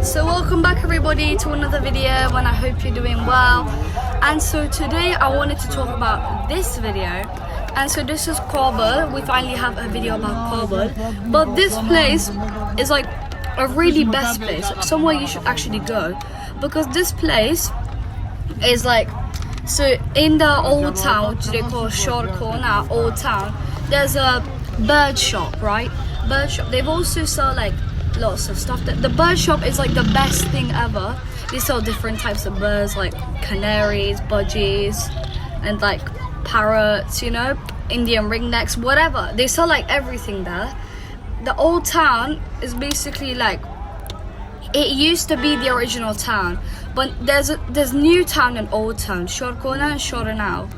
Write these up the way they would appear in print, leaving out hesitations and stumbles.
So welcome back everybody to another video, and I hope you're doing well. And so today I wanted to talk about this video. And so this is Kabul. We finally have a video about Kabul. But this place is like a really best place, somewhere you should actually go, because this place is like, so in the old town, which they call Shorko now, old town, there's a bird shop, right? Bird shop. They've also sell like lots of stuff. The bird shop is like the best thing ever. They sell different types of birds, like canaries, budgies, and like parrots, you know, Indian ringnecks, whatever. They sell like everything there. The old town is basically like, it used to be the original town, but there's new town and old town, Shorkona and Shoranao.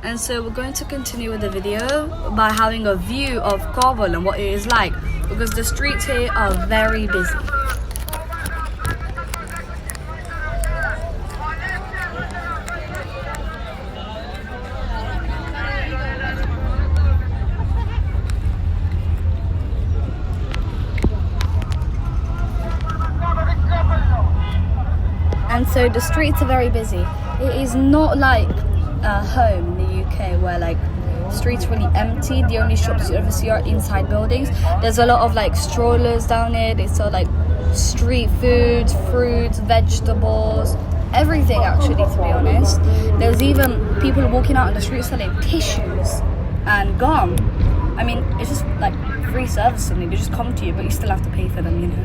And so we're going to continue with the video by having a view of Kabul and what it is like, because the streets here are very busy. And so the streets are very busy. It is not like home in the UK where like streets really empty. The only shops you ever see are inside buildings. There's a lot of like strollers down here. They sell like street food, fruits, vegetables, everything actually, to be honest. There's even people walking out on the street selling tissues and gum. I mean, it's just like free service or something. They just come to you, but you still have to pay for them, you know.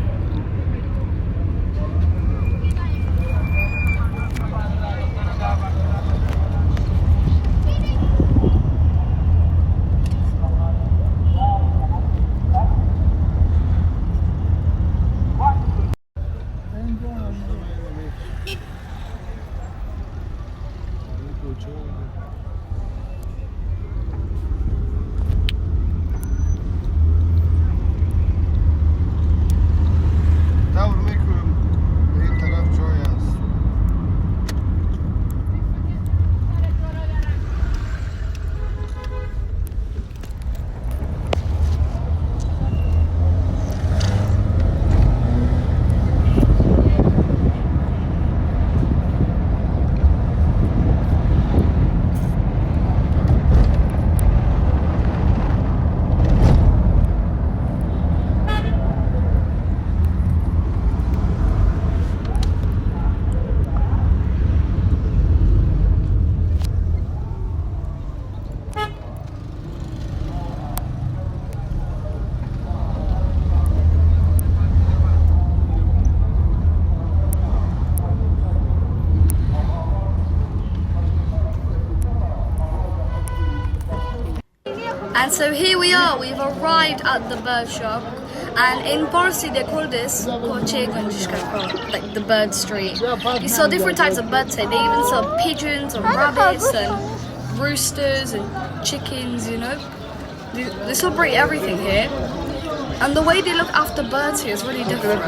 And so here we are, we've arrived at the bird shop, and in Parsi they call this Koche Gunjishka, like the bird street. You saw different types of birds here. They even sell pigeons and rabbits and roosters and chickens, you know. They celebrate everything here. And the way they look after birds here is really different.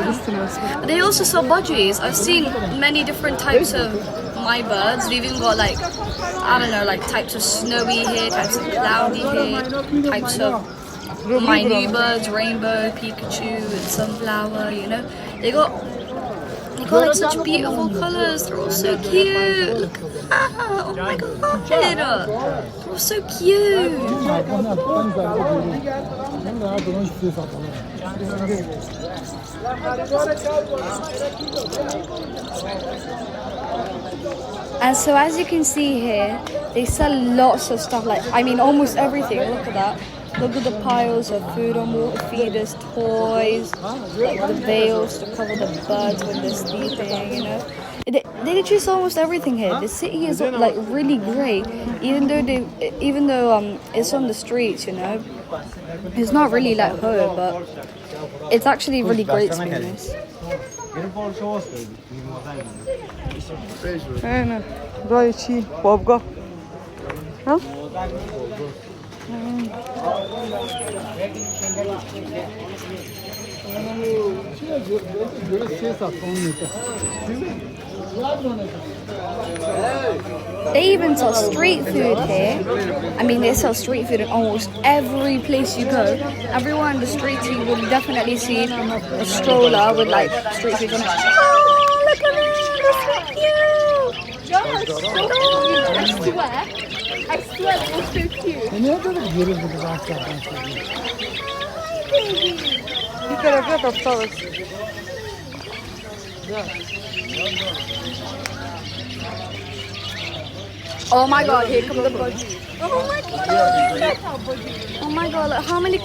They also sell budgies. I've seen many different types of my birds. They've even got like, I don't know, like types of snowy here, types of cloudy here, types of my new birds, rainbow, Pikachu, and sunflower, you know. They got like such beautiful colours. They're all so cute. Look at that. Oh my god. They're all so cute. And so as you can see here, they sell lots of stuff, like, I mean almost everything. Look at that. Look at the piles of food on water feeders, toys, like the veils to cover the birds when they're sleeping, you know. They choose almost everything here. The city is like really great, even though it's on the streets, you know. It's not really like home, but it's actually really great, to be honest. They even sell street food here. I mean, they sell street food in almost every place you go. Everywhere on the streets you will definitely see a stroller with like street food on it. Oh, look at that! That's so cute! I swear that was so cute. You could have got todos. Oh my god, here come the budgie. Oh my god. Oh my god, look, how many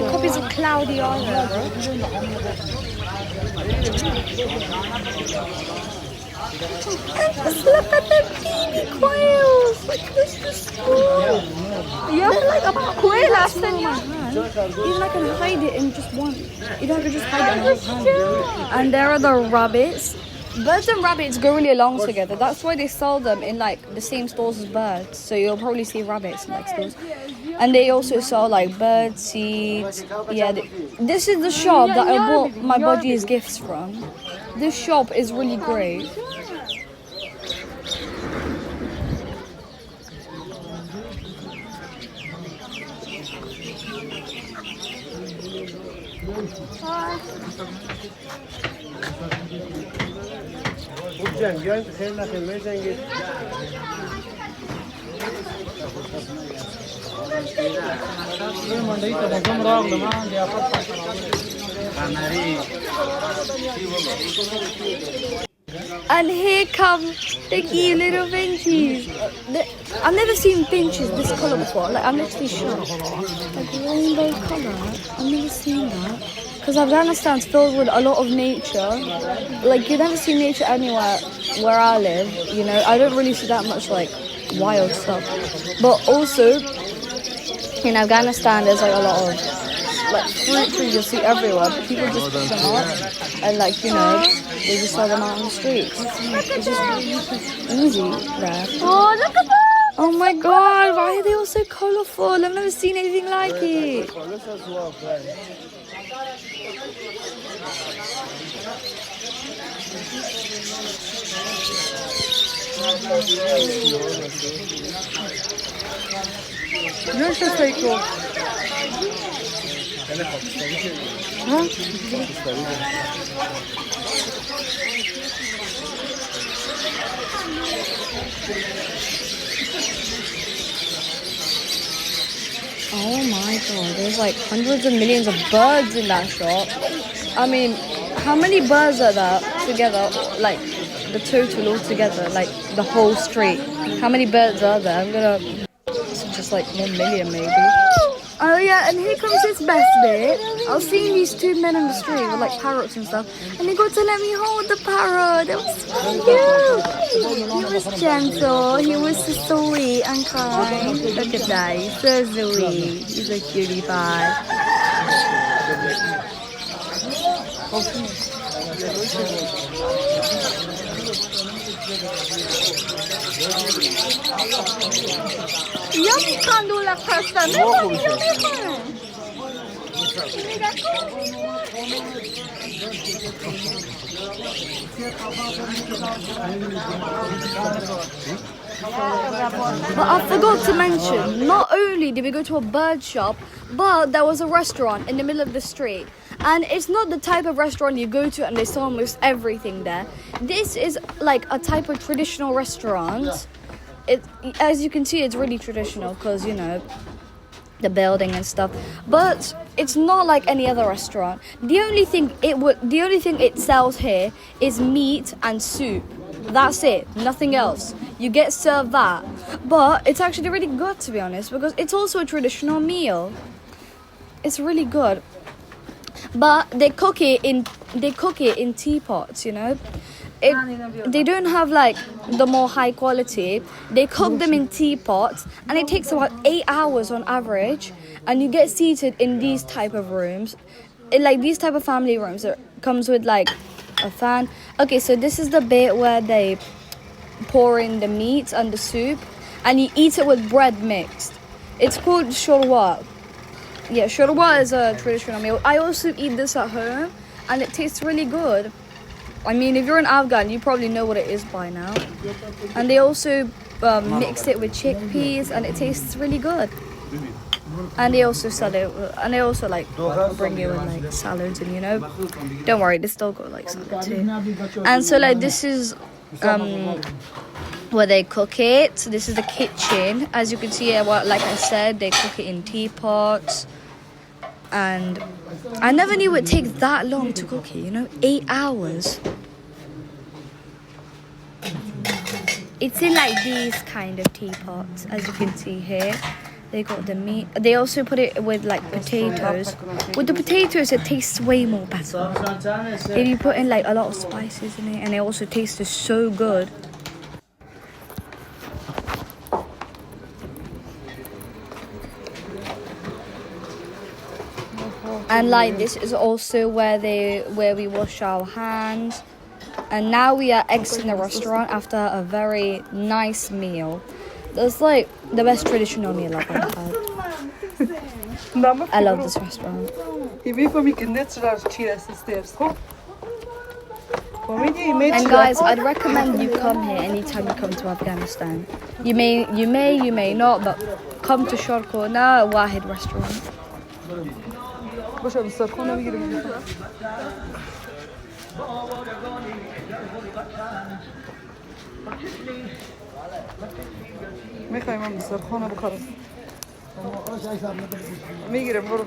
copies of Cloudy are there, bro? And just look at the baby quails. Like this is cool. You have like a quail in my hand. Even I can hide it in just one. You don't have to just hide it in one hand. And there are the rabbits. Birds and rabbits go really along together. That's why they sell them in like the same stores as birds. So you'll probably see rabbits in like stores. And they also sell like bird seeds. Yeah, this is the shop that I bought my budgies gifts from. This shop is really great. And here come the cute little finches. I've never seen finches this colour before. Like, I'm literally shocked. Like rainbow colour. I've never seen that. Because Afghanistan's filled with a lot of nature. Like, you never see nature anywhere where I live. You know, I don't really see that much like wild stuff. But also in Afghanistan, there's like a lot of like fruit trees you'll see everywhere, but people just pick them up and like, you know, they just sell them out on the streets. It's just easy there. Oh, look at that! Oh my god, why are they all so colourful? I've never seen anything like it. You're so cool. Huh? Oh my god, there's like hundreds of millions of birds in that shop. I mean, how many birds are there together? Like the total altogether, like the whole street. How many birds are there? I'm gonna, it's just like 1 million maybe. Oh yeah, and here comes this best bit. I was seeing these two men on the street with like parrots and stuff, and they got to let me hold the parrot. It was so cute. He was gentle, he was so sweet and kind. Look at that, he's so sweet. He's a cutie pie. Yum kandula pasta. But I forgot to mention, not only did we go to a bird shop, but there was a restaurant in the middle of the street. And it's not the type of restaurant you go to and they sell almost everything there. This is like a type of traditional restaurant. As you can see, it's really traditional because, you know, the building and stuff. But it's not like any other restaurant. The only thing it sells here is meat and soup. That's it, nothing else. You get served that. But it's actually really good, to be honest, because it's also a traditional meal. It's really good. But they cook it in teapots, you know. They don't have like the more high quality. They cook them in teapots, and it takes about 8 hours on average. And you get seated in these type of rooms, like these type of family rooms. It comes with like a fan. Okay, so this is the bit where they pour in the meat and the soup, and you eat it with bread mixed. It's called shorwa. yeah, shorba is a traditional meal. I also eat this at home, and it tastes really good. I mean, if you're an Afghan, you probably know what it is by now. And they also mix it with chickpeas, and it tastes really good. And they also sell it, and they also like bring you in like salads, and you know, don't worry, they still got like salad too. And so like this is where they cook it. So this is the kitchen. As you can see, like I said, they cook it in teapots. And I never knew it would take that long to cook it, you know, 8 hours. It's in like these kind of teapots, as you can see here. They got the meat. They also put it with like potatoes. With the potatoes, it tastes way more better. If you put in like a lot of spices in it, and it also tastes so good. And like this is also where we wash our hands. And now we are exiting the restaurant after a very nice meal. That's like the best traditional meal I've ever had. I love this restaurant. And guys, I'd recommend you come here anytime you come to Afghanistan. You may not, but come to Sharqona Wahid restaurant. میخوایم هم دسترخوان بخورم میگیرم برو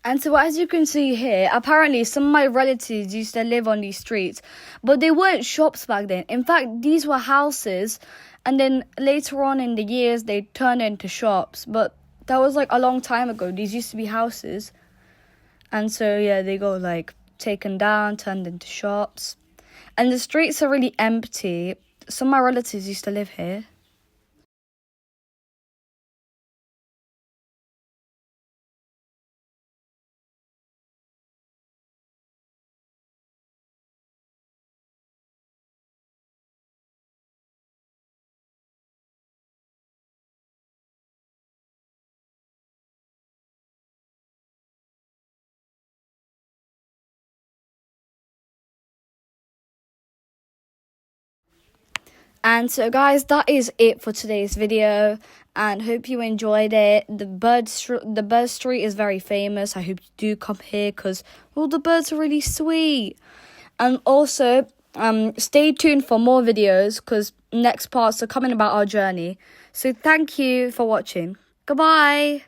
And so as you can see here, apparently some of my relatives used to live on these streets, but they weren't shops back then. In fact, these were houses, and then later on in the years, they turned into shops. But that was like a long time ago. These used to be houses. And so, yeah, they got like taken down, turned into shops. And the streets are really empty. Some of my relatives used to live here. And so guys, that is it for today's video, and hope you enjoyed it. The bird street is very famous. I hope you do come here because all the birds are really sweet. And also stay tuned for more videos because next parts are coming about our journey. So thank you for watching. Goodbye.